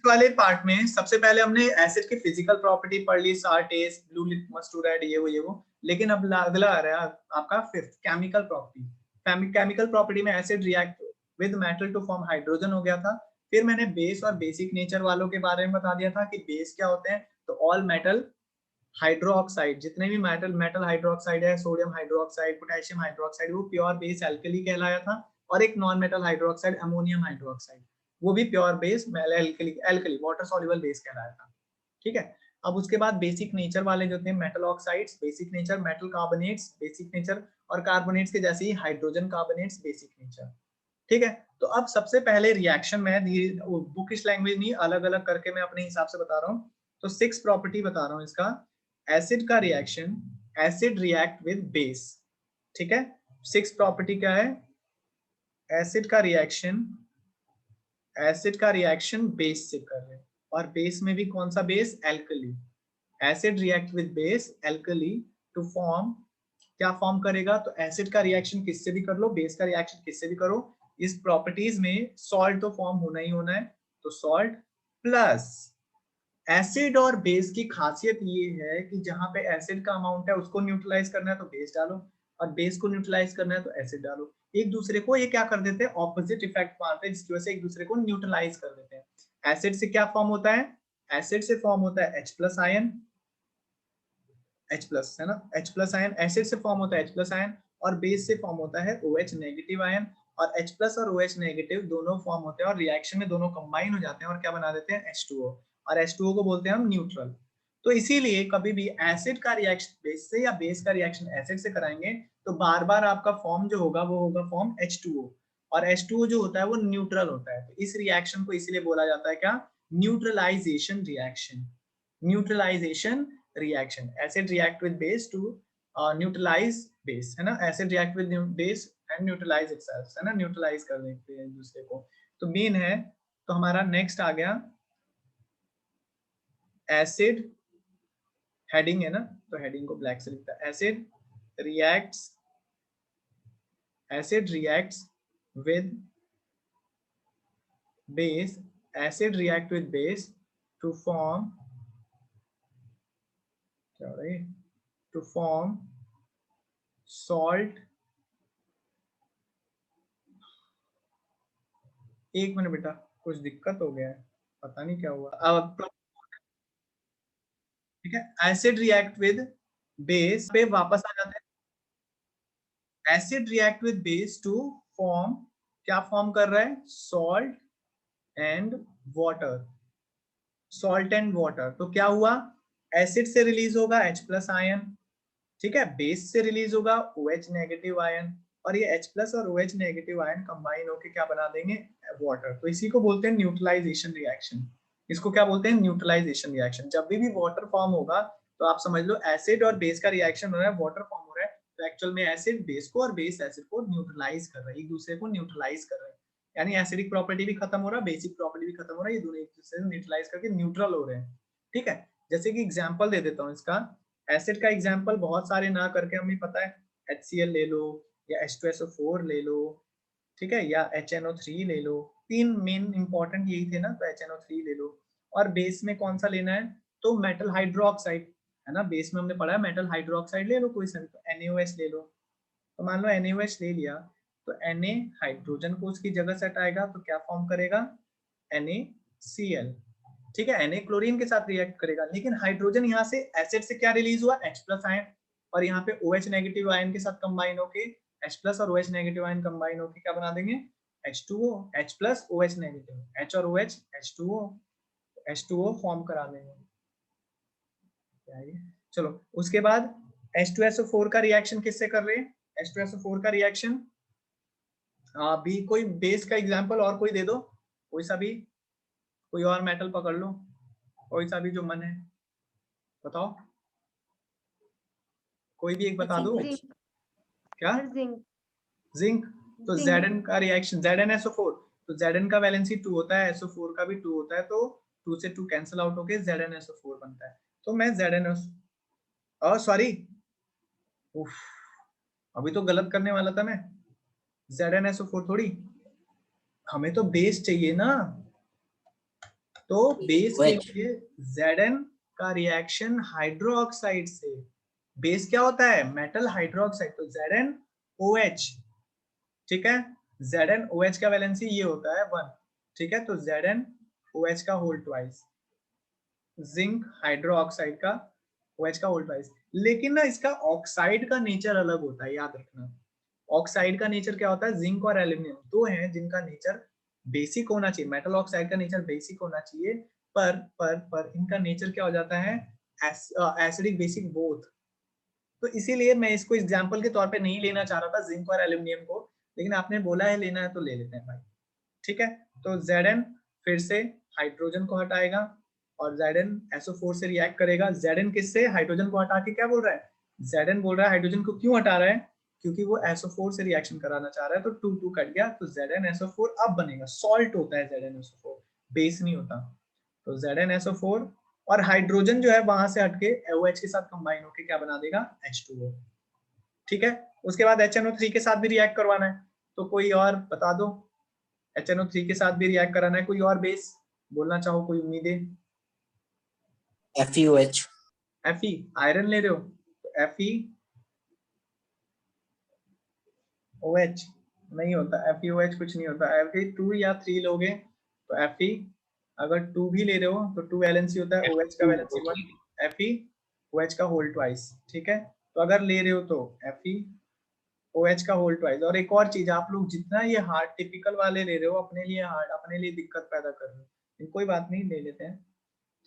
इस वाले पार्ट में सबसे पहले हमने एसिड की फिजिकल प्रॉपर्टी पढ़ ली, सार्टेज, ब्लू लिटमस टूराइड, ये वो। लेकिन अब अगला आ रहा है आपका fifth, chemical property. Chemical property में acid react with metal to form hydrogen हो गया था। फिर मैंने बेस और बेसिक नेचर वालों के बारे में बता दिया था कि बेस क्या होते हैं, तो ऑल मेटल हाइड्रोक्साइड, जितने भी मेटल हाइड्रोक्साइड है, सोडियम हाइड्रोक्साइड, पोटेशियम हाइड्रोक्साइड, वो प्योर बेस एल्कली कहलाया था। और एक non metal hydroxide ammonium hydroxide, वो भी pure base alkali water soluble base कहलाया था। ठीक है। अब उसके बाद बेसिक नेचर वाले जो थे metal oxides basic nature, metal carbonates basic nature, और कार्बोनेट्स के जैसे ही हाइड्रोजन कार्बोनेट्स बेसिक नेचर। ठीक है। तो अब सबसे पहले रिएक्शन में बुकिश लैंग्वेज नहीं, अलग अलग करके मैं अपने हिसाब से बता रहा हूँ। तो 6 प्रॉपर्टी बता रहा हूँ इसका। एसिड का reaction, acid react with base. ठीक है। 6 प्रॉपर्टी क्या है? एसिड का रिएक्शन, एसिड का रिएक्शन बेस से कर रहे हैं, और बेस में भी कौन सा base? Alkali. Acid react with base alkali to form, क्या फॉर्म करेगा? तो एसिड का रिएक्शन किससे भी कर लो, बेस का रिएक्शन किससे भी करो, इस प्रॉपर्टीज में सॉल्ट तो फॉर्म होना ही होना है, तो सॉल्ट प्लस। एसिड और बेस की खासियत ये है कि जहां पे एसिड का अमाउंट है उसको न्यूट्रलाइज करना है तो बेस डालो, और बेस को न्यूट्रलाइज करना है तो एसिड डालो। एक दूसरे को ये क्या कर देते हैं, ऑपोजिट इफेक्ट मारते हैं, जिसकी वजह से एक दूसरे को न्यूट्रलाइज कर देते हैं। एसिड से क्या फॉर्म होता है? एसिड से फॉर्म होता है H plus ion, H plus है ना, H प्लस आयन एसिड से फॉर्म होता है H प्लस आयन, और बेस से फॉर्म होता है OH नेगेटिव आयन। और H प्लस और OH नेगेटिव दोनों फॉर्म होते हैं और रिएक्शन में दोनों कंबाइन हो जाते हैं और क्या बना देते हैं? H2O। और H2O को बोलते हैं हम न्यूट्रल। तो इसीलिए कभी भी एसिड का रिएक्शन बेस से या बेस का रिएक्शन एसिड से कराएंगे तो बार बार आपका फॉर्म जो होगा वो होगा फॉर्म H2O, और H2O जो होता है वो न्यूट्रल होता है। तो इस रिएक्शन को इसीलिए बोला जाता है क्या? Neutralization reaction. Neutralization reaction, acid react with base to neutralize base, है ना, acid react with base and neutralize itself, है ना, न्यूट्रलाइज कर देते हैं एक दूसरे को। तो मेन है। तो हमारा नेक्स्ट आ गया एसिड, हेडिंग है ना, तो हेडिंग को ब्लैक से लिखता है। Reacts acid reacts with base, acid react with base to form, क्या हो रहा है, टू फॉर्म सॉल्ट। एक मिनट बेटा, कुछ दिक्कत हो गया है, पता नहीं क्या हुआ। अब ठीक है, एसिड रिएक्ट विद बेस पे वापस आ जाते हैं। Acid react with base to form, क्या फॉर्म कर रहा है? Salt and water. Salt and water, तो क्या हुआ? एसिड से रिलीज होगा H प्लस आयन, ठीक है, बेस से रिलीज होगा OH नेगेटिव आयन, और ये H प्लस और OH नेगेटिव आयन कंबाइन होकर क्या बना देंगे? वाटर। तो इसी को बोलते हैं न्यूट्रलाइजेशन रिएक्शन। इसको क्या बोलते हैं? Neutralization reaction. जब भी वाटर फॉर्म होगा तो आप समझ लो एसिड और बेस का रिएक्शन हो रहा है, वाटर फॉर्म हो रहा है, तो एक्चुअल में एसिड बेस को और बेस एसिड को न्यूट्रलाइज कर रहा है, एक दूसरे को न्यूट्रलाइज कर रहा है। यानी एसिडिक प्रॉपर्टी भी खत्म हो रहा है, बेसिक प्रॉपर्टी भी खत्म हो रहा है, ये दोनों एक दूसरे से न्यूट्रलाइज करके न्यूट्रल हो रहे हैं। ठीक है। जैसे कि एग्जांपल दे देता हूँ इसका। एसिड का एग्जांपल बहुत सारे ना करके हमें पता है, HCl ले लो, या H2SO4 ले लो, ठीक है, या HNO3 ले लो। तीन मेन इंपॉर्टेंट यही थे ना, तो HNO3 ले लो। और बेस में कौन सा लेना है? तो मेटल हाइड्रोक्साइड, है ना, बेस में हमने पढ़ा है मेटल हाइड्रोक्साइड ले लो कोई सा भी, तो NaOH ले लो। तो मान लो NaOH ले लिया, तो Na हाइड्रोजन को उसकी जगह से हटाएगा तो क्या फॉर्म करेगा? NaCl। ठीक है, Na क्लोरीन के साथ रिएक्ट करेगा, लेकिन हाइड्रोजन यहाँ से एसिड से क्या रिलीज हुआ? H प्लस आयन, और यहाँ पे OH नेगेटिव आयन के साथ कंबाइन होके H प्लस और OH नेगेटिव आयन कंबाइन होके क्या बना देंगे? H2O, H plus OH negative, H और OH H2O, H2O फॉर्म करा देंगे। चलो उसके बाद H2SO4 का रिएक्शन किससे कर रहे हैं? H2SO4 का रिएक्शन भी कोई बेस का एग्जांपल और कोई दे दो, कोई सा भी, कोई और मेटल पकड़ लो, कोई सा भी जो मन है बताओ, कोई भी एक बता दो। क्या? जिंक। तो Zn का रिएक्शन ZnSO4, तो Zn का वैलेंसी 2 होता है, SO4 का भी 2 होता है, तो 2 से 2 कैंसिल आउट होके ZnSO4 बनता है। तो मैं ZnSO, सॉरी, अभी तो गलत करने वाला था मैं। ZnSO4 थोड़ी, हमें तो बेस चाहिए ना, तो बेस के OH लिए Zn का रिएक्शन हाइड्रोक्साइड से, बेस क्या होता है मेटल हाइड्रोक्साइड, तो ZnOH, ठीक है। ZnOH का वैलेंसी ये होता है 1, ठीक है। तो ZnOH का होल ट्वाइस, जिंक हाइड्रोक्साइड का OH का होल ट्वाइस। लेकिन ना इसका ऑक्साइड का नेचर अलग होता है, याद रखना। ऑक्साइड का नेचर क्या होता है, जिंक और एल्यूमिनियम दो हैं जिनका नेचर बेसिक होना चाहिए, मेटल ऑक्साइड का नेचर बेसिक होना चाहिए, पर इनका नेचर क्या हो जाता है, एसिडिक बेसिक बोथ। तो इसीलिए मैं इसको एग्जांपल के तौर पे नहीं लेना चाह रहा था जिंक और एल्यूमिनियम को, लेकिन आपने बोला है लेना है तो ले लेते हैं भाई, ठीक है। तो Zn फिर से हाइड्रोजन को हटाएगा और ZnSO4 से रिएक्ट करेगा। Zn किससे, हाइड्रोजन को हटा के क्या बोल रहा है, Zn बोल रहा है हाइड्रोजन को क्यों हटा रहा है, क्योंकि वो SO4 से रिएक्शन कराना चाह रहा है, तो 2 2 कट गया, तो ZnSO4 अब बनेगा, सॉल्ट होता है ZnSO4, बेस नहीं होता। तो ZnSO4 और हाइड्रोजन जो है वहां से हटके OH के साथ कंबाइन होके क्या बना देगा, H2O, ठीक है। उसके बाद HNO3 के साथ भी रिएक्ट करवाना है, तो कोई और बता दो, HNO3 के साथ भी रिएक्ट कराना है, कोई और बेस बोलना चाहो, कोई उम्मीदें। FeOH Fe आयरन ले रहे हो, तो FeOH नहीं होता, FeOH कुछ नहीं होता। Fe2 या 3 लोगे तो Fe, अगर 2 भी ले रहे हो तो 2 वैलेंसी होता है, OH का वैलेंसी 1, FeOH का होल ट्वाइस, ठीक है। तो अगर ले रहे हो तो FeOH का होल ट्वाइस। और एक और चीज, आप लोग जितना ये हार्ड टिपिकल वाले ले रहे हो अपने लिए हार्ड, अपने लिए दिक्कत पैदा कर रहे हो, कोई बात नहीं, ले लेते हैं,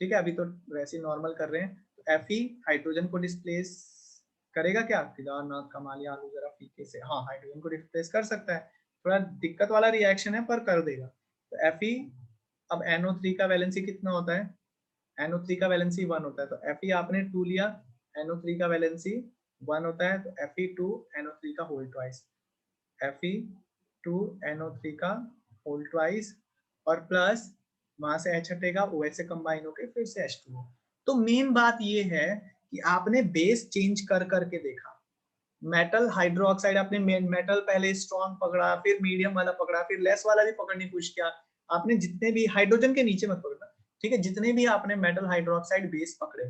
ठीक है। अभी तो वैसे नॉर्मल कर रहे हैं। तो Fe हाइड्रोजन को डिस्प्लेस करेगा क्या, केदारनाथ कमालिया आलू जरा फीके से, हाँ हाइड्रोजन को डिस्प्लेस कर सकता है, थोड़ा दिक्कत वाला रिएक्शन है पर कर देगा। तो Fe, अब NO3 का वैलेंसी कितना होता है, NO3 का वैलेंसी 1 होता है, तो Fe आपने 2 लिया, NO3 का वैलेंसी 1 होता है, तो Fe2NO3 का होल ट्वाइस, Fe2NO3 का होल ट्वाइस, और प्लस वहां से H हटेगा, OH से कंबाइन होके फिर से H2O। तो मेन बात ये है कि आपने बेस चेंज कर करके देखा, मेटल हाइड्रोक्साइड आपने मेटल पहले स्ट्रॉन्ग पकड़ा, फिर मीडियम वाला पकड़ा, फिर लेस वाला भी पकड़ने की कोशिश किया आपने, जितने भी हाइड्रोजन के नीचे मत पकड़ना, ठीक है, जितने भी आपने मेटल हाइड्रोक्साइड बेस पकड़े,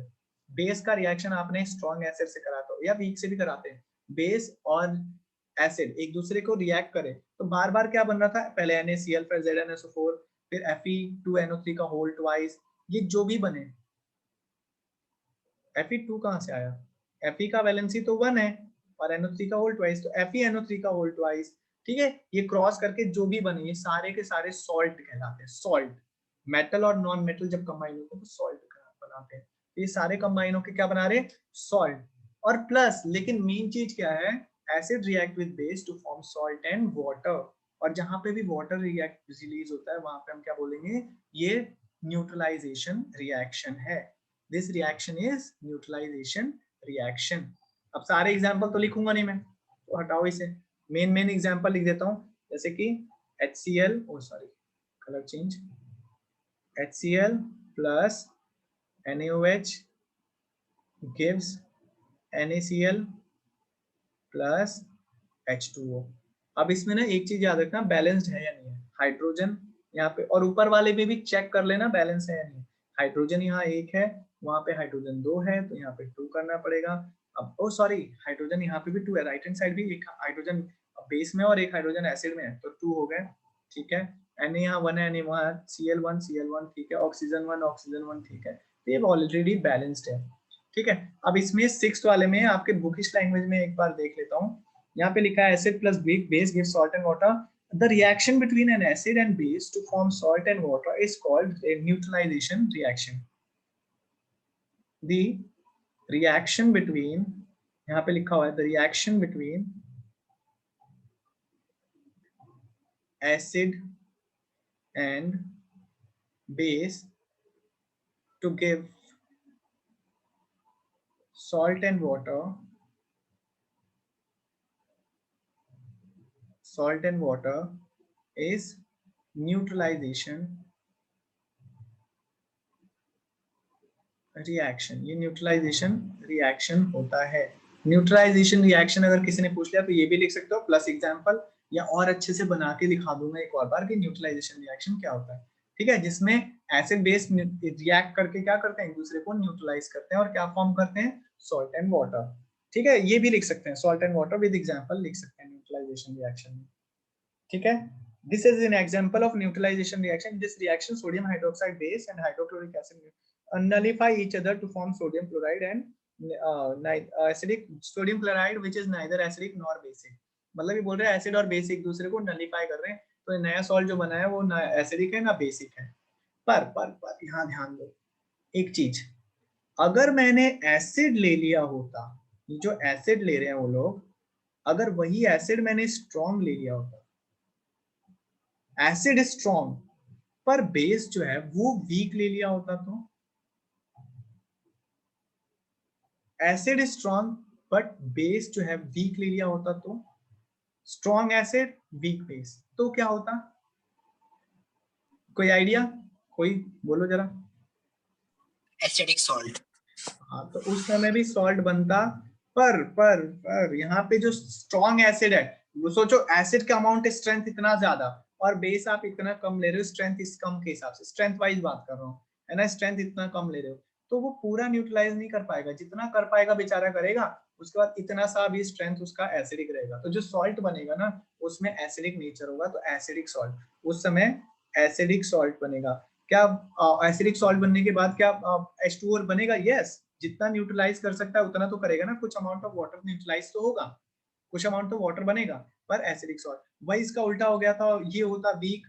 बेस का रिएक्शन आपने स्ट्रॉन्ग एसिड से कराता हो या वीक से भी कराते हैं, बेस और एसिड एक दूसरे को रिएक्ट करे, तो बार बार क्या बन रहा था, पहले NaCl, फिर ZnSO4, फिर Fe2NO3 का होल ट्वाइस, ये जो भी बने, Fe2 कहां से आया, Fe का वैलेंसी तो 1 है और NO3 का होल ट्वाइस, तो FeNO3 का होल ट्वाइस, ठीक है। ये क्रॉस करके जो भी बने ये सारे के सारे सॉल्ट कहलाते हैं, सॉल्ट। मेटल और नॉन मेटल जब कंबाइन होते हैं तो सॉल्ट बनाते हैं, ये सारे कंबाइन होके क्या बना रहे हैं, सॉल्ट। और प्लस लेकिन मेन चीज क्या है, acid react with base to form salt and water, और जहां पे भी वाटर रिएक्ट रिलीज होता है वहां पे हम क्या बोलेंगे, ये न्यूट्रलाइजेशन रिएक्शन है, this reaction is neutralization reaction. अब सारे एग्जांपल तो लिखूंगा नहीं मैं, तो हटाओ इसे, मेन मेन एग्जांपल लिख देता हूं, जैसे कि HCl, oh sorry colour change, HCl plus NaOH gives NaCl plus H2O। अब इसमें ना एक चीज याद रखना, बैलेंस्ड है या नहीं है, हाइड्रोजन यहाँ पे, और ऊपर वाले पे भी चेक कर लेना बैलेंस है या नहीं, हाइड्रोजन यहाँ 1 है, वहां पे हाइड्रोजन 2 है, तो यहाँ पे 2 करना पड़ेगा। अब ओ सॉरी हाइड्रोजन यहाँ पे भी 2 है, राइट हैंड साइड भी एक हाइड्रोजन बेस में और एक हाइड्रोजन एसिड में है, तो 2 हो गए, ठीक है। Na यहाँ 1 है, Na वहाँ Cl1 ठीक है, ऑक्सीजन 1 ठीक है, तो ये ऑलरेडी बैलेंस्ड है, ठीक है। अब इसमें 6th वाले में आपके बुकिश लैंग्वेज में एक बार देख लेता हूँ, यहाँ पे लिखा है acid plus base gives salt and water, the reaction between an acid and base to form salt and water is called a neutralization reaction। the reaction between, यहाँ पे लिखा हुआ है the reaction between acid and base to give salt and water is neutralization reaction, ये neutralization reaction होता है। Neutralisation reaction अगर किसी ने पूछ लिया तो ये भी लिख सकते हो प्लस एग्जांपल, या और अच्छे से बना के दिखा दूंगा एक और बार कि न्यूट्रलाइजेशन रिएक्शन क्या होता है। ठीक है, जिसमें एसिड बेस रिएक्ट करके क्या करते हैं, एक दूसरे को न्यूट्रलाइज करते हैं और क्या फॉर्म करते हैं, सॉल्ट एंड वाटर। ठीक है, ये भी लिख सकते हैं, salt and water with example लिख सकते हैं न्यूट्रलाइजेशन रिएक्शन में। ठीक है, this is an example of neutralization reaction. In this reaction, sodium hydroxide base and hydrochloric acid nullify each other to form sodium chloride and acidic sodium chloride, which is neither acidic nor basic. मतलब ये बोल रहे हैं acid और base एक दूसरे को nullify कर रहे हैं, तो नया सॉल्ट जो बना है वो ना एसिडिक है ना बेसिक है। पर यहाँ ध्यान दो एक चीज, अगर मैंने एसिड ले लिया होता, जो एसिड ले रहे हैं वो लोग, अगर वही एसिड मैंने स्ट्रॉन्ग ले लिया होता, एसिड स्ट्रॉन्ग पर बेस जो है वो वीक ले लिया होता, तो एसिड स्ट्रॉन्ग बट बेस जो है वीक ले लिया होता, तो स्ट्रॉन्ग एसिड वीक बेस, तो क्या होता, कोई आइडिया, कोई बोलो जरा। Acidic salt. हाँ, तो उस समय भी सॉल्ट बनता, पर यहाँ पे जो स्ट्रॉन्ग एसिड है, वो सोचो एसिड का अमाउंट स्ट्रेंथ इतना ज्यादा और बेस आप इतना कम ले रहे हो, स्ट्रेंथ इस कम के हिसाब से, स्ट्रेंथ वाइज बात कर रहा हूँ, है ना, स्ट्रेंथ इतना कम ले रहे हो, तो वो पूरा न्यूट्रलाइज नहीं कर पाएगा, जितना कर पाएगा बेचारा करेगा, उसके बाद इतना सा भी स्ट्रेंथ उसका एसिडिक रहेगा, तो जो सॉल्ट बनेगा ना उसमें एसिडिक नेचर होगा, तो एसिडिक सॉल्ट, उस समय एसिडिक सॉल्ट बनेगा। क्या एसिडिक सॉल्ट बनने के बाद क्या H2O बनेगा? यस, जितना न्यूट्रलाइज कर सकता है उतना तो करेगा ना, कुछ अमाउंट ऑफ वाटर न्यूट्रलाइज तो होगा, कुछ अमाउंट ऑफ वाटर बनेगा, पर एसिडिक सॉल्ट। वही इसका उल्टा हो गया था, ये होता वीक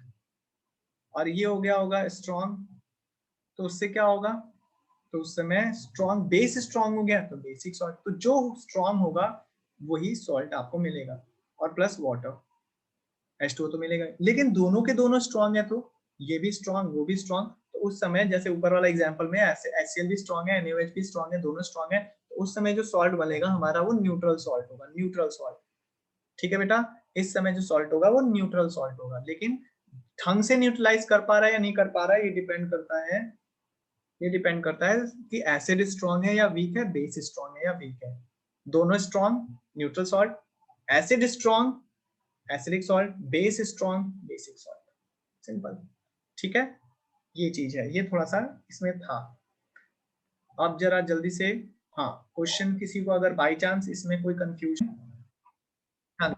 और ये हो गया होगा स्ट्रॉन्ग, तो उससे क्या होगा, तो उस समय स्ट्रॉन्ग बेस स्ट्रॉन्ग हो गया तो बेसिक सॉल्ट, तो जो स्ट्रॉन्ग होगा वही सॉल्ट आपको मिलेगा, और प्लस वाटर H2O तो मिलेगा, लेकिन दोनों के दोनों स्ट्रॉन्ग है, तो ये भी स्ट्रॉन्ग वो भी स्ट्रॉन्ग, तो उस समय जैसे ऊपर वाला एग्जांपल में HCl भी स्ट्रॉन्ग है, NaOH भी स्ट्रॉन्ग है, दोनों स्ट्रॉन्ग है, तो उस समय जो सॉल्ट बनेगा हमारा वो न्यूट्रल सॉल्ट होगा, न्यूट्रल सॉल्ट। ठीक है बेटा, इस समय जो सॉल्ट होगा वो न्यूट्रल सॉल्ट होगा, लेकिन ढंग से न्यूट्रलाइज कर पा रहा है या नहीं कर पा रहा है, ये डिपेंड करता है कि एसिड स्ट्रॉन्ग है या वीक है, बेस स्ट्रॉन्ग है या वीक है, दोनों strong neutral salt, acid strong acidic salt, base strong basic salt, simple. ठीक है, ये चीज है, ये थोड़ा सा इसमें था। अब जरा जल्दी से, हाँ क्वेश्चन किसी को अगर बाई चांस इसमें कोई कंफ्यूजन, हाँ,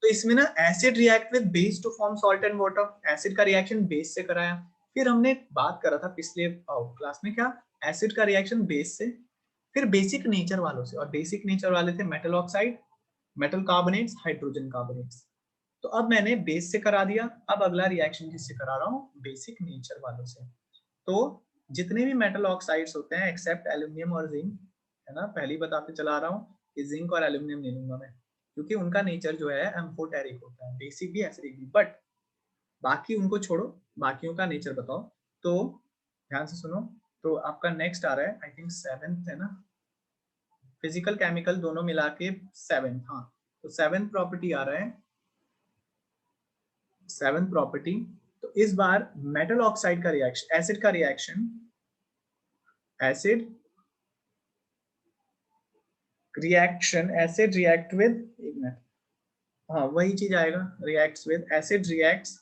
तो इसमें ना acid react with base to form salt and water, acid का रिएक्शन बेस से कराया, फिर हमने बात करा था पिछले क्लास में, क्या एसिड का रिएक्शन बेस से, फिर बेसिक नेचर वालों से, और बेसिक नेचर वाले थे metal oxide, metal carbonates, hydrogen carbonates, तो अब मैंने बेस से करा दिया, अब अगला रिएक्शन किससे करा रहा हूँ, बेसिक नेचर वालों से। तो जितने भी मेटल ऑक्साइड्स होते हैं एक्सेप्ट एल्यूमिनियम और जिंक, है ना, पहले ही बताते चला रहा हूँ कि जिंक और एल्यूमिनियम ले लूंगा मैं, क्योंकि उनका नेचर जो है एम्फोटेरिक होता है, बेसिक भी एसिडिक भी, बट बाकी उनको छोड़ो, बाकियों का नेचर बताओ। तो ध्यान से सुनो, तो आपका नेक्स्ट आ रहा है आई थिंक 7th है ना, फिजिकल केमिकल दोनों मिला के 7th, हाँ, तो 7th प्रॉपर्टी आ रहा है, 7th प्रॉपर्टी। तो इस बार मेटल ऑक्साइड का रिएक्शन, एसिड का reaction, acid acid react with, एक मिनट, हाँ वही चीज आएगा, reacts with, acid reacts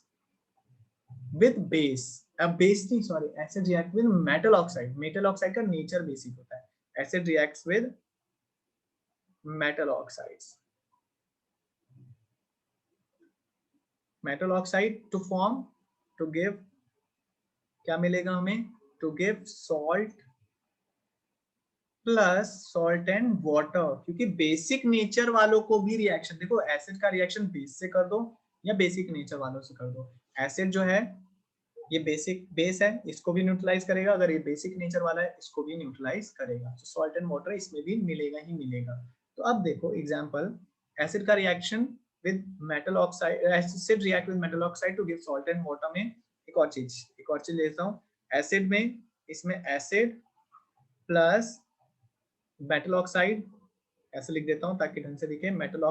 with base, अब बेस नहीं sorry, acid react with metal oxide, metal oxide का नेचर बेसिक होता है, acid reacts with metal oxides, metal oxide to form, to give, क्या मिलेगा हमें, to give salt plus salt and water, क्योंकि basic nature वालों को भी रिएक्शन, देखो एसिड का रिएक्शन बेस से कर दो या बेसिक नेचर वालों से कर दो, एसिड जो है ये बेसिक बेस है, इसको भी न्यूट्रलाइज करेगा, अगर ये बेसिक नेचर वाला है इसको भी न्यूट्रलाइज करेगा, तो सॉल्ट एंड वाटर इसमें भी मिलेगा ही मिलेगा। तो अब देखो एग्जांपल, एसिड का reaction with metal oxide, acid react with metal oxide to give salt and water में एक और चीज लेता हूँ, एसिड में, इसमें एसिड प्लस मेटल ऑक्साइड, ऐसे लिख देता हूँ ताकि ढंग से दिखे, मेटल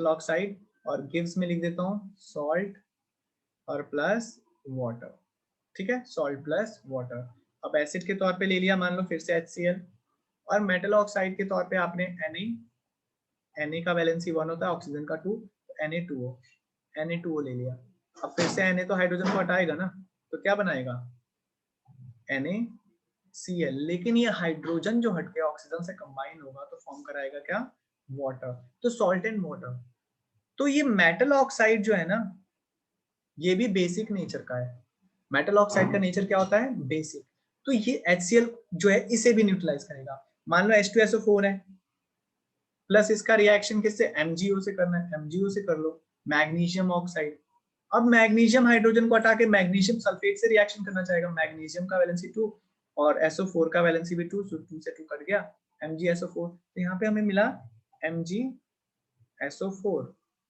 ऑक्साइड, और गिव्स में लिख देता हूँ सॉल्ट और प्लस वाटर, ठीक है, सॉल्ट प्लस वाटर। अब एसिड के तौर पे ले लिया मान लो फिर से HCl, और मेटल ऑक्साइड के तौर पे आपने Na का वैलेंसी 1 होता है, ऑक्सीजन का 2, तो Na2O ले लिया, अब फिर से Na तो हाइड्रोजन को हटाएगा ना, तो क्या बनाएगा NaCl, लेकिन ये हाइड्रोजन जो हट के ऑक्सीजन से कंबाइन होगा तो फॉर्म कराएगा क्या वाटर, तो सॉल्ट एंड वाटर। तो ये मेटल ऑक्साइड जो है ना ये भी बेसिक नेचर का है। मेटल ऑक्साइड का नेचर क्या होता है बेसिक, तो ये HCl जो है इसे भी न्यूट्रलाइज करेगा। मान लो H2SO4 है प्लस इसका रिएक्शन किससे MgO से करना है, MgO से कर लो मैग्नीशियम ऑक्साइड। अब मैग्नीशियम हाइड्रोजन को हटा के मैग्नीशियम सल्फेट से रिएक्शन करना चाहेगा, मैग्नीशियम का वैलेंसी 2 और SO4 का वैलेंसी भी 2, 2 से 2 कट गया MgSO4, तो यहाँ पे हमें मिला MgSO4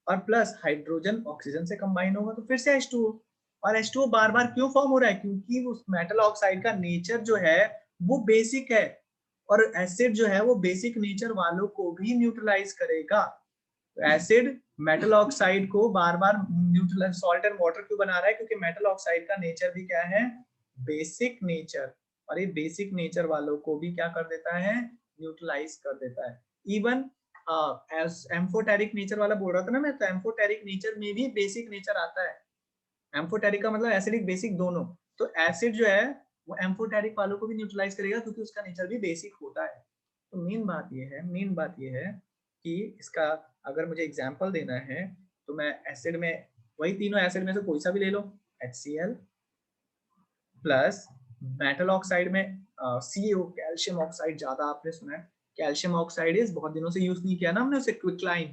और प्लस हाइड्रोजन ऑक्सीजन से कंबाइन होगा तो फिर से H2O, और H2O बार बार क्यों फॉर्म हो रहा है, क्योंकि उस मेटल ऑक्साइड का नेचर जो है वो बेसिक है, और एसिड जो है वो बेसिक नेचर वालों को भी न्यूट्रलाइज करेगा। तो एसिड मेटल ऑक्साइड को बार बार न्यूट्रलाइज, सॉल्ट एंड वाटर क्यों बना रहा है, क्योंकि मेटल ऑक्साइड का नेचर भी क्या है बेसिक नेचर, और ये बेसिक नेचर वालों को भी क्या कर देता है न्यूट्रलाइज कर देता है। इवन एम्फोटेरिक नेचर वाला बोल रहा था ना मैं, तो एम्फोटेरिक नेचर में भी बेसिक नेचर आता है। एम्फोटेरिक का मतलब एसिडिक बेसिक दोनों, तो एसिड जो है वो एम्फोटेरिक वालों को भी न्यूट्रलाइज करेगा क्योंकि उसका नेचर भी बेसिक होता है। तो मेन बात ये है कि इसका अगर मुझे एग्जांपल देना है तो मैं एसिड में वही तीनों एसिड में से कोई सा भी ले लो, HCl प्लस मेटल ऑक्साइड में CO कैल्शियम ऑक्साइड, ज्यादा आपने सुना है कैल्शियम ऑक्साइड इज, बहुत दिनों से यूज नहीं किया ना हमने उसे, क्विकलाइम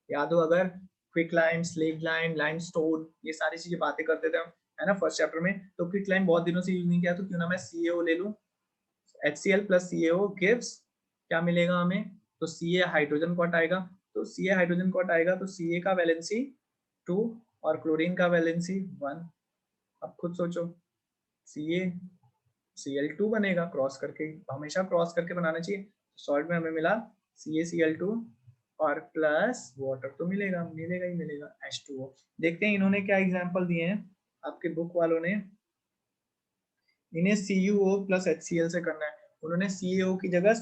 याद हो अगर, क्विकलाइम, स्लेगलाइम, लाइमस्टोन, ये सारी चीजें बातें करते थे हम है ना फर्स्ट चैप्टर में, तो क्विकलाइम बहुत दिनों से यूज नहीं किया तो क्यों ना मैं CaO ले लूं, HCl प्लस CaO गिव्स क्या मिलेगा हमें, तो Ca हाइड्रोजन को हटाएगा, तो Ca हाइड्रोजन को हटाएगा तो Ca का वैलेंसी 2 और क्लोरीन का वैलेंसी 1। अब खुद सोचो CaCl2 बनेगा, क्रॉस करके, हमेशा क्रॉस करके बनाना चाहिए। सॉल्ट में हमें मिला CaCl2 और प्लस वाटर तो मिलेगा ही मिलेगा H2O। देखते हैं इन्होंने क्या एग्जांपल दिए हैं आपके बुक वालों ने, इन्हें CuO प्लस HCl से करना है, उन्होंने CaO की जगह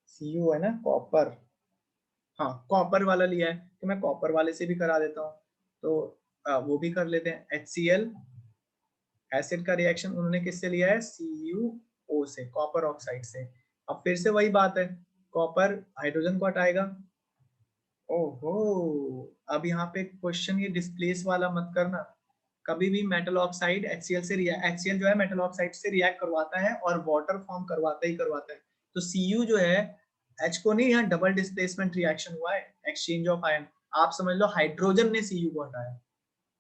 CuO है ना कॉपर, हाँ कॉपर वाला लिया है, तो मैं कॉपर वाले से भी करा देता हूँ, तो वो भी कर लेते हैं। HCl एसिड का रिएक्शन उन्होंने किससे लिया है CuO से, कॉपर ऑक्साइड से। अब फिर से वही बात है, कॉपर हाइड्रोजन को हटाएगा, ओहो अब यहाँ पे क्वेश्चन ये डिस्प्लेस वाला मत करना, कभी भी मेटल ऑक्साइड HCl से HCl जो है मेटल ऑक्साइड से रिएक्ट करवाता है और वाटर फॉर्म करवाता है, तो Cu जो है H को नहीं, यहाँ डबल डिस्प्लेसमेंट रिएक्शन हुआ है, एक्सचेंज ऑफ आयन। आप समझ लो हाइड्रोजन ने Cu को हटाया,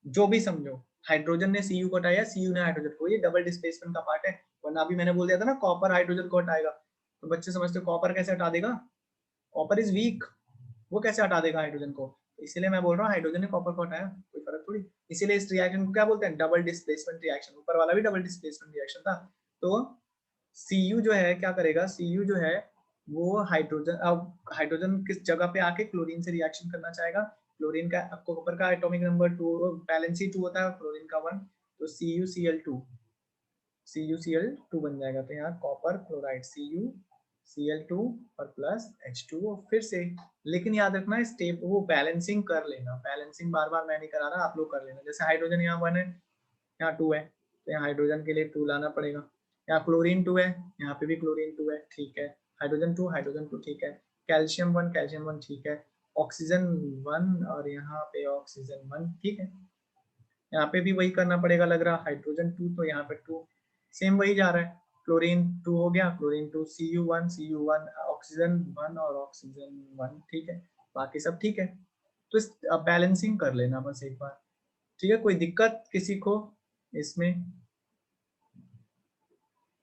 जो भी समझो, हाइड्रोजन ने Cu को हटाया, Cu ने हाइड्रोजन को, ये डबल डिस्प्लेसमेंट का पार्ट है। वरना अभी मैंने बोल दिया था ना कॉपर हाइड्रोजन को हटाएगा, तो बच्चे समझते कॉपर कैसे हटा देगा, कॉपर इज वीक, वो कैसे हटा देगा हाइड्रोजन को, इसलिए मैं बोल रहा हूँ हाइड्रोजन ने कॉपर को हटाया, कोई फर्क थोड़ी। इसीलिए इस रिएक्शन को क्या बोलते हैं डबल डिस्प्लेसमेंट रिएक्शन, ऊपर वाला भी डबल डिस्प्लेसमेंट रिएक्शन था। तो Cu जो है क्या करेगा, Cu जो है वो हाइड्रोजन, अब हाइड्रोजन किस जगह पे आके क्लोरीन से रिएक्शन करना चाहेगा, क्लोरीन का कॉपर का एटॉमिक नंबर 2 वैलेंसी 2 होता है, क्लोरीन का 1, तो CuCl2 बन जाएगा, तो यहाँ कॉपर क्लोराइड CuCl2 और प्लस H2O फिर से। लेकिन याद रखना स्टेप वो बैलेंसिंग कर लेना, बैलेंसिंग बार बार मैं नहीं करा रहा, आप लोग कर लेना। जैसे हाइड्रोजन यहाँ 1 है, यहाँ 2 है, तो यहाँ हाइड्रोजन के लिए 2 लाना पड़ेगा। यहाँ क्लोरीन 2 है, यहाँ पे भी क्लोरीन 2 है, ठीक है, हाइड्रोजन 2 ठीक है, कैल्शियम 1 ठीक है, ऑक्सीजन 1 और यहाँ पे ऑक्सीजन 1 ठीक है, यहाँ पे भी वही करना पड़ेगा लग रहा, हाइड्रोजन 2 तो यहाँ पे 2 सेम वही जा रहा है, क्लोरीन 2 हो गया, क्लोरीन 2 Cu1 ऑक्सीजन 1 और ऑक्सीजन 1 ठीक है, बाकी सब ठीक है। तो इस बैलेंसिंग कर लेना बस एक बार, ठीक है। कोई दिक्कत किसी को इसमें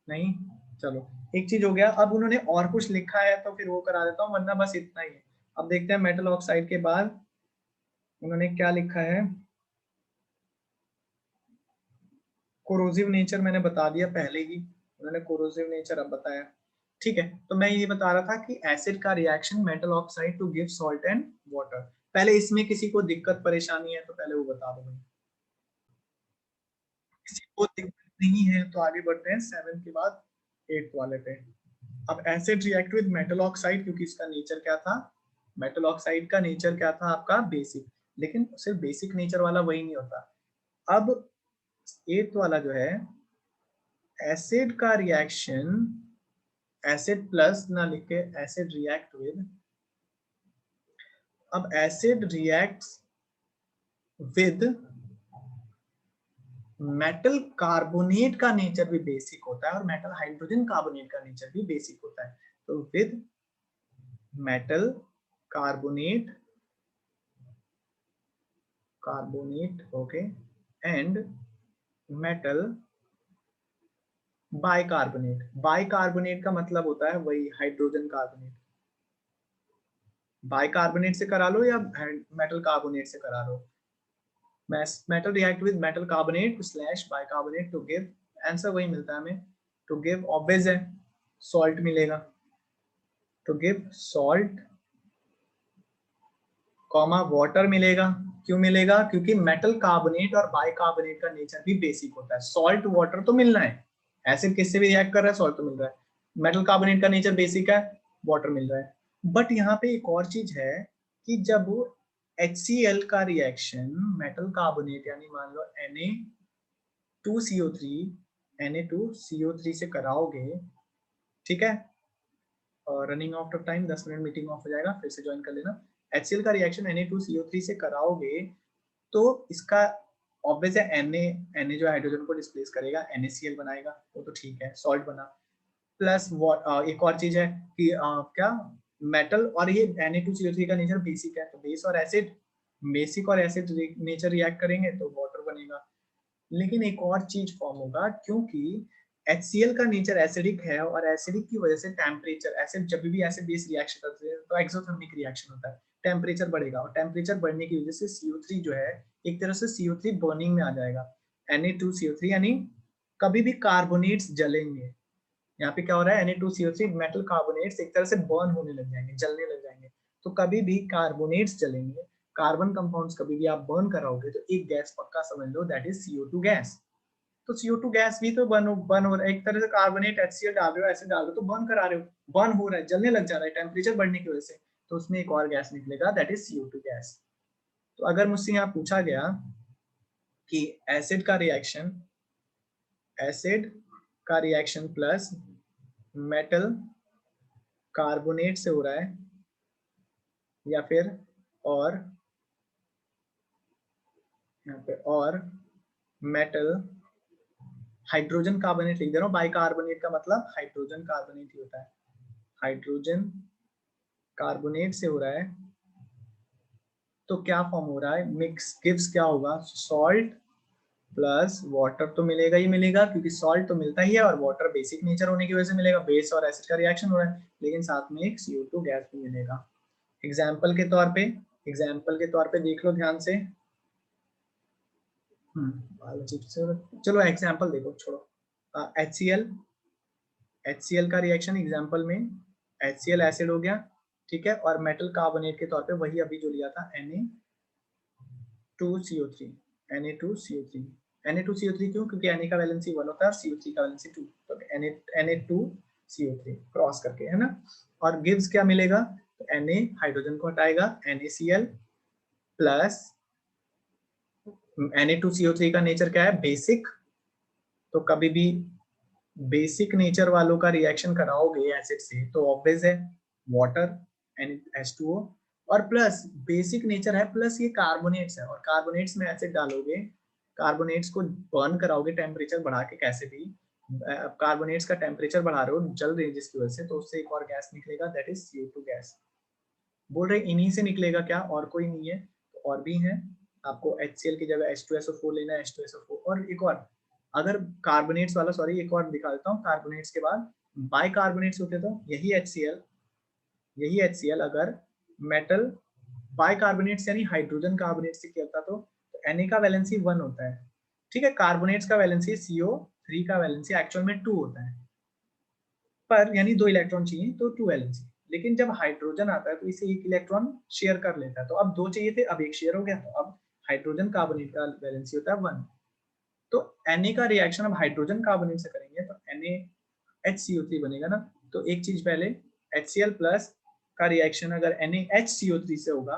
नहीं, चलो एक चीज हो गया। अब उन्होंने और कुछ लिखा है तो फिर वो करा देता हूँ, वरना बस इतना ही है। अब देखते हैं मेटल ऑक्साइड के बाद उन्होंने क्या लिखा है। कोरोसिव नेचर मैंने बता दिया पहले ही, उन्होंने कोरोसिव नेचर अब बताया, ठीक है। तो मैं ये बता रहा था कि एसिड का reaction metal oxide to give salt and water. पहले इसमें किसी को दिक्कत परेशानी है तो पहले वो बता दो भाई, किसी को दिक्कत नहीं है तो आगे बढ़ते हैं 7 के बाद 8 वाले पे। अब acid react with metal oxide, क्योंकि इसका नेचर क्या था, मेटल ऑक्साइड का नेचर क्या था आपका बेसिक, लेकिन सिर्फ बेसिक नेचर वाला वही नहीं होता, अब 8th वाला जो है एसिड का रिएक्शन, एसिड प्लस ना लिख के एसिड रिएक्ट विद, अब acid reacts with metal carbonate का नेचर भी बेसिक होता है और मेटल हाइड्रोजन कार्बोनेट का नेचर भी बेसिक होता है। तो with metal carbonate, okay, and metal bicarbonate. Bicarbonate का मतलब होता है वही हाइड्रोजन कार्बोनेट। बाइकार्बोनेट से करा लो या मेटल कार्बोनेट से करा लो, metal react with metal carbonate slash bicarbonate to give, answer वही मिलता है हमें, to give ऑब्वियस है सॉल्ट मिलेगा, to give salt comma water मिलेगा। क्यों मिलेगा? क्योंकि मेटल कार्बोनेट और बाइकार्बोनेट का नेचर भी बेसिक होता है। सॉल्ट वाटर तो मिलना है, एसिड किससे भी रिएक्ट कर रहा है सॉल्ट तो मिल रहा है, मेटल कार्बोनेट का नेचर बेसिक है, वाटर मिल रहा है। बट यहाँ पे एक और चीज है कि जब HCl का रिएक्शन मेटल कार्बोनेट यानी मान लो Na2CO3 से कराओगे, ठीक है, और running out of time, 10 minute meeting of हो जाएगा, फिर से ज्वाइन कर लेना। HCl का रिएक्शन Na2CO3 से कराओगे तो इसका ऑब्वियस है Na जो हाइड्रोजन को डिस्प्लेस करेगा NaCl बनाएगा, वो तो ठीक है, सॉल्ट बना। प्लस एक और चीज है कि क्या मेटल और ये Na2CO3 का नेचर बेसिक है, तो बेस और एसिड, बेसिक और एसिड नेचर रिएक्ट करेंगे तो वाटर बनेगा। लेकिन एक और चीज फॉर्म होगा, क्योंकि HCl का नेचर एसिडिक है और एसिडिक की वजह से टेम्परेचर, एसिड जब भी एसिड बेस रिएक्शन करते हैं तो एक्सोथर्मिक रिएक्शन होता है, टेम्परेचर बढ़ेगा और टेम्परेचर बढ़ने की वजह से CO3 जो है एक तरह से CO3 बर्निंग में आ जाएगा। Na2CO3 यानी कभी भी कार्बोनेट्स जलेंगे, यहाँ पे क्या हो रहा है Na2CO3 मेटल कार्बोनेट्स एक तरह से बर्न होने लग जाएंगे, जलने लग जाएंगे। तो कभी भी कार्बोनेट्स जलेंगे, कार्बन कंपाउंड्स कभी भी आप बर्न कराओगे तो एक गैस पक्का समझ लो, दैट इज CO2 गैस। तो CO2 गैस भी तो बर्न हो रहा है, एक तरह से कार्बोनेट HCl डाल रहे हो, एसिड डाल रहे हो तो बर्न करा रहे हो, बर्न हो रहा है, जलने लग जा रहा है टेम्परेचर बढ़ने की वजह से, तो उसमें एक और गैस निकलेगा, दैट इज CO2 गैस। तो अगर मुझसे यहाँ पूछा गया कि एसिड का रिएक्शन प्लस मेटल कार्बोनेट से हो रहा है या फिर और यहाँ पे और मेटल हाइड्रोजन कार्बोनेट लिख दे रहा हूँ, बाइकार्बोनेट का मतलब हाइड्रोजन कार्बोनेट ही होता है, हाइड्रोजन कार्बोनेट से हो रहा है, तो क्या फॉर्म हो रहा है, मिक्स गिव्स क्या होगा, सॉल्ट प्लस वाटर तो मिलेगा ही मिलेगा, क्योंकि सॉल्ट तो मिलता ही है और वाटर बेसिक नेचर होने की वजह से मिलेगा, बेस और एसिड का रिएक्शन हो रहा है, लेकिन साथ में एक CO2 गैस भी मिलेगा। एग्जाम्पल के तौर पे देख लो ध्यान से, चलो एग्जाम्पल देखो, छोड़ो। HCl का रिएक्शन एग्जाम्पल में HCl एसिड हो गया, ठीक है, और मेटल कार्बोनेट के तौर पे वही अभी जो लिया था Na2CO3 क्यों? क्योंकि Na का वैलेंसी 1 होता है और CO3 का वैलेंसी 2, तो Na2CO3 क्रॉस करके, है ना। और गिव्स क्या मिलेगा, तो Na हाइड्रोजन को हटाएगा, NaCl प्लस Na2CO3 का नेचर क्या है, बेसिक, तो कभी भी बेसिक नेचर वालों का रिएक्शन कराओगे एसिड से तो ऑब्वियस है वाटर H2O, और प्लस बेसिक नेचर है प्लस ये कार्बोनेट्स है, और कार्बोनेट्स में एसिड डालोगे, कार्बोनेट्स को बर्न कराओगे टेम्परेचर बढ़ा के, कैसे भी कार्बोनेट्स का टेम्परेचर बढ़ा रहे हो, जल रही है जिसकी वजह से, तो उससे एक और गैस निकलेगा, दैट इज CO2 गैस। बोल रहे इन्हीं से निकलेगा क्या, और कोई नहीं है, तो और भी है, आपको HCl की जगह H2SO4 लेना है, H2SO4, और एक और अगर कार्बोनेट्स वाला, सॉरी एक और दिखा देता हूँ, कार्बोनेट्स के बाद बाइकार्बोनेट्स होते तो यही HCl अगर मेटल बाइकार्बोनेट्स यानी हाइड्रोजन कार्बोनेट से करता तो Na का वैलेंसी 1 होता है, ठीक है, कार्बोनेट्स का वैलेंसी CO3 का वैलेंसी एक्चुअल में 2 होता है, पर यानी 2 इलेक्ट्रॉन चाहिए तो 2 वैलेंसी, लेकिन जब हाइड्रोजन आता है तो इसे एक इलेक्ट्रॉन शेयर कर लेता है, तो अब 2 चाहिए थे, अब एक शेयर हो गया, तो अब हाइड्रोजन कार्बोनेट का वैलेंसी होता है 1। तो Na का रिएक्शन अब हाइड्रोजन कार्बोनेट से करेंगे तो NaHCO3 बनेगा ना, तो एक चीज पहले HCl प्लस का रिएक्शन अगर NaHCO3 से होगा,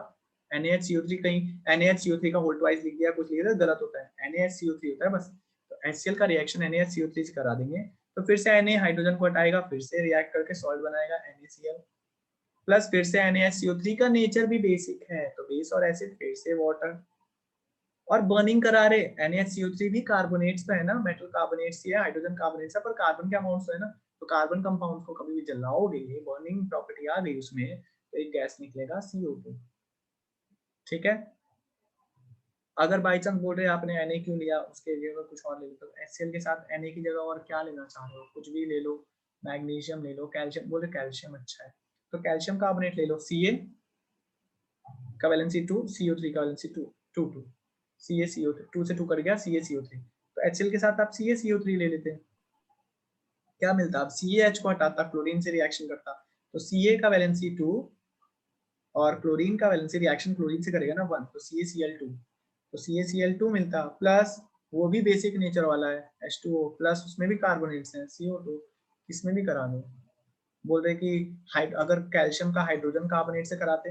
NaHCO3 कहीं NaHCO3 का होल ट्वाइस लिख दिया, कुछ लिख दिया, गलत होता है। NaHCO3 होता है बस। तो HCl का रिएक्शन NaHCO3 से करा देंगे, तो फिर से Na हाइड्रोजन को हटाएगा, फिर से रिएक्ट करके सॉल्ट बनाएगा NaCl, प्लस फिर से NaHCO3 का नेचर भी बेसिक है, तो बेस और एसिड फिर से वाटर, और बर्निंग करा रहे। NaHCO3 भी कार्बोनेट्स पे है ना, मेटल कार्बोनेट्स ही है, हाइड्रोजन कार्बोनेट्स है, पर कार्बन के अमाउंट्स है ना, तो कार्बन कंपाउंड को कभी भी जलाओगे, बर्निंग प्रॉपर्टी आ गई उसमें, तो एक गैस निकलेगा CO2। ठीक है, अगर बाई चांस बोल रहे आपने Na क्यों लिया, उसके जगह कुछ और ले लो, तो HCl के साथ Na की जगह और क्या लेना चाह रहे हो, कुछ भी ले लो, मैग्नीशियम ले लो, कैल्शियम, बोले कैल्शियम अच्छा है, तो कैल्शियम कार्बोनेट ले लो, Ca का वैलेंसी 2, CO3 का वैलेंसी 2, 2 2 CaCO3, 2 से 2 कट गया, CaCO3, तो HCl के साथ आप CaCO3 ले लेते हैं, क्या मिलता, अब CaH को हटाता, क्लोरीन से रिएक्शन करता, तो Ca का वैलेंसी 2 और क्लोरीन का वैलेंसी रिएक्शन क्लोरीन से करेगा ना 1, तो CaCl2, तो CaCl2 मिलता, प्लस वो भी बेसिक नेचर वाला है H2O, प्लस उसमें भी कार्बोनेट्स हैं CO2, इसमें भी करा दो। बोल रहे कि अगर कैल्शियम का हाइड्रोजन कार्बोनेट से कराते,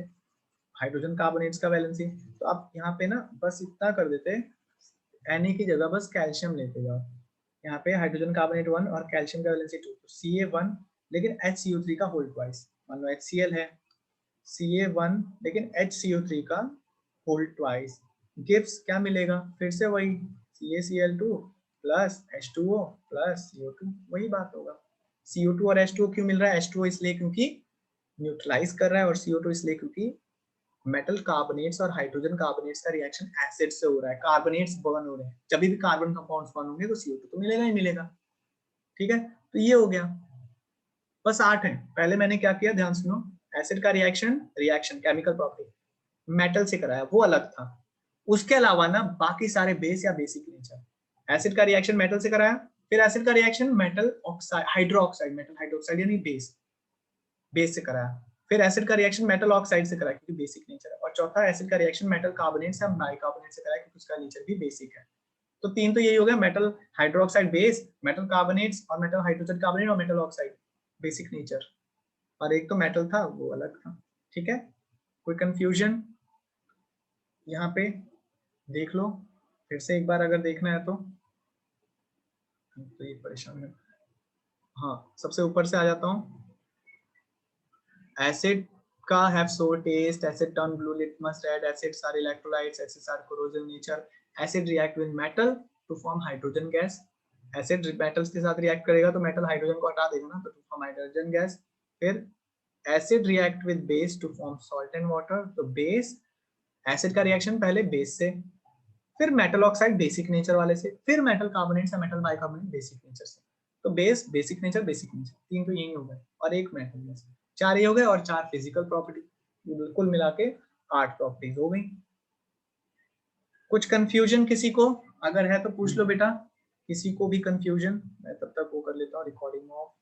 हाइड्रोजन कार्बोनेट्स का वैलेंसी, तो आप यहाँ पे ना बस इतना कर देते, Na की जगह बस कैल्शियम लेते जाओ, यहाँ पे हाइड्रोजन कार्बोनेट 1 और कैल्शियम का वैलेंसी 2, तो Ca1 लेकिन HCO3 का होल ट्वाइस, मान लो HCl है, Ca1 लेकिन HCO3 का होल ट्वाइस गिव्स क्या मिलेगा, फिर से वही CaCl2 plus H2O plus CO2, वही बात होगा। CO2 और H2O क्यों मिल रहा है, H2O इसलिए क्योंकि न्यूट्रलाइज कर रहा है, और CO2 इसलिए क्योंकि मेटल कार्बोनेट्स और हाइड्रोजन कार्बोनेट्स का रिएक्शन एसिड से हो रहा है, कार्बोनेट्स बर्न हो रहे हैं, जब भी कार्बन कंपाउंड्स बर्न होंगे तो CO2 तो मिलेगा ही मिलेगा। ठीक है, तो ये हो गया, बस 8 है। पहले मैंने क्या किया, ध्यान सुनो, एसिड का रिएक्शन केमिकल प्रॉपर्टी मेटल से कराया, वो अलग था, उसके अलावा ना बाकी सारे बेस या बेसिक नेचर, एसिड का रिएक्शन मेटल से कराया, फिर एसिड का reaction metal oxide hydroxide, metal hydroxide यानी बेस से कराया, फिर एसिड का रिएक्शन मेटल ऑक्साइड से कराया क्योंकि बेसिक नेचर है, और चौथा एसिड का रिएक्शन मेटल कार्बोनेट से बाइकार्बोनेट से कराया क्योंकि उसका नेचर भी बेसिक है। तो तीन तो यही हो गया, metal hydroxide base, metal carbonates और मेटल हाइड्रोजन कार्बोनेट और मेटल ऑक्साइड बेसिक नेचर, और एक तो मेटल था वो अलग था। ठीक है, कोई कंफ्यूजन यहाँ पे, देख लो फिर से एक बार अगर देखना है तो ये परेशान है। हाँ, सबसे ऊपर से आ जाता हूँ, एसिड का have sour taste, acid turn blue, litmus red, acids are electrolytes, acids are corrosive nature, acid react with metal to form hydrogen gas, acid metals के साथ रिएक्ट करेगा तो मेटल हाइड्रोजन को हटा देगा ना, तो टू फॉर्म हाइड्रोजन गैस। फिर acid react with base to form salt and water, तो बेस, एसिड का रिएक्शन पहले बेस से, फिर मेटल ऑक्साइड बेसिक नेचर वाले से, फिर मेटल कार्बोनेट या मेटल बाइकार्बोनेट बेसिक नेचर से, तो base, basic nature, basic nature, तीन तो यही हो गए, और एक मेटल में से, 4 ये हो गए, और 4 फिजिकल प्रॉपर्टी, बिल्कुल मिला के 8 प्रॉपर्टीज हो गई। कुछ कंफ्यूजन किसी को अगर है तो पूछ लो बेटा, किसी को भी कंफ्यूजन, मैं तब तक वो कर लेता हूँ रिकॉर्डिंग ऑफ।